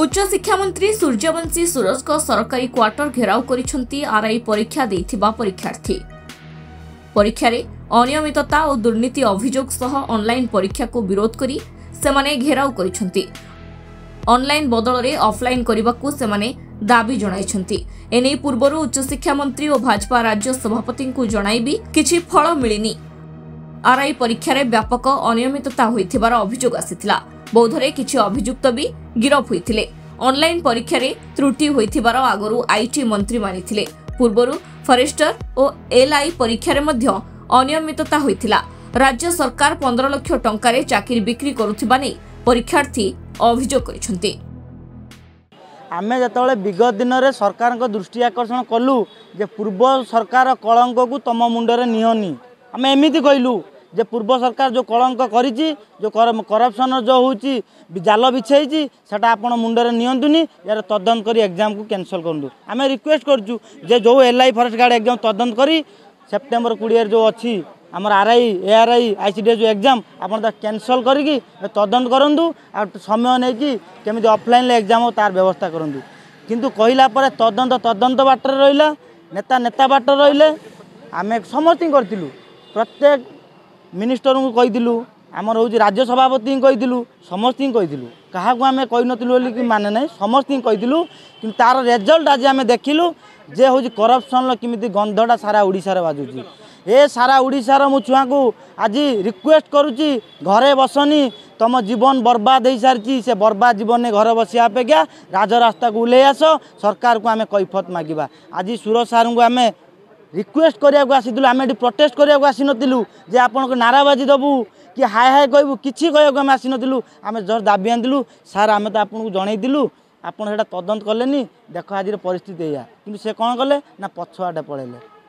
उच्च शिक्षा मंत्री सूर्यवंशी सूरज को सरकारी क्वार्टर घेराव करिसेंती आरआई परीक्षा देथिबा परीक्षार्थी। परीक्षा रे अनियमितता और दुर्नीति अभियोग सह ऑनलाइन परीक्षा को विरोध करी सेमाने घेराव करिसेंती। ऑनलाइन बदल रे ऑफलाइन करबाकू सेमाने दाबी जणाइछंती। एनै पूर्वरु उच्च शिक्षा मंत्री और भाजपा राज्य सभापति को जणाई भी किछि फल मिलिनी। आरआई परीक्षा रे व्यापक अनियमितता होइथिबार अभियोग आसिथिला। बौद्धरे किछि अभियुक्त भी गिरफ होइथिले। ऑनलाइन परीक्षा रे त्रुटि होइथिबार आगरु आईटी मंत्री मानिथिले। पूर्वरु फॉरेस्टर और एलआई परीक्षा रे मध्य अनियमितता होइथिला। राज्य सरकार 15 लाख टंका रे चाकरी बिक्री करुथिबा नै परीक्षार्थी अभियोग करिसंती। आमे जतबेले विगत दिन में सरकार को दृष्टि आकर्षण कलु जे पूर्व सरकार कलंक को तम मुंडरे नियनी। आम एमती कहलु जे पूर्व सरकार जो कलंक करिछि जो करप्शन जो होची जाल बिछाई सेटा आपण मुंडरे नियंतुनी यार तदंत करी एग्जाम को कैंसल करदु। आम रिक्वेस्ट करछु जे जो एलआई फॉरेस्ट गार्ड एग्जाम तदंत करी सेप्टेम्बर 20 जो अच्छी आमर आरआई एआरआई आईसीडीएस जो एग्जाम आपण कैंसल करी तदंत करूँ आ समय नहीं कि केमी ऑफलाइन एग्जाम तार व्यवस्था करूँ। किंतु कहला तदंत बाटर रहा नेता नेता बाटर रही आम समस्त करूँ प्रत्येक मिनिस्टर को कहीलु आमर हूँ राज्य सभापति कहीलु समस्त कहीलु क्या आम कही कि माने ना समस्त कहीलु कि तार रिजल्ट आज आम देखिलु जे हूँ करप्शन किमिति गंधटा सारा ओडिशा बाजुची। ए सारा ओडिशार मु छुआ को आज रिक्वेस्ट करुच्ची घरे बसनी तुम जीवन बर्बाद हो सारी से बर्बाद जीवन में घर बसिया अपेक्षा राजरास्ता को उल्ले आस सरकार को आम कैफत मागिबा। आज सूरज सार को आम रिक्वेस्ट करने आसीलु आम ये प्रोटेस्ट करने आसी नथिलु जे आपण को नाराबाजी दबु कि हाय हाय कहबू किछि कहू आम आसी नथिलु आम जस्ट दाबी आनिलु सार आम तो आपको जनईलु आपड़ से तदंत कले देख आज परिस्थिति या कि से कौन कले ना पछुआटे पलैले।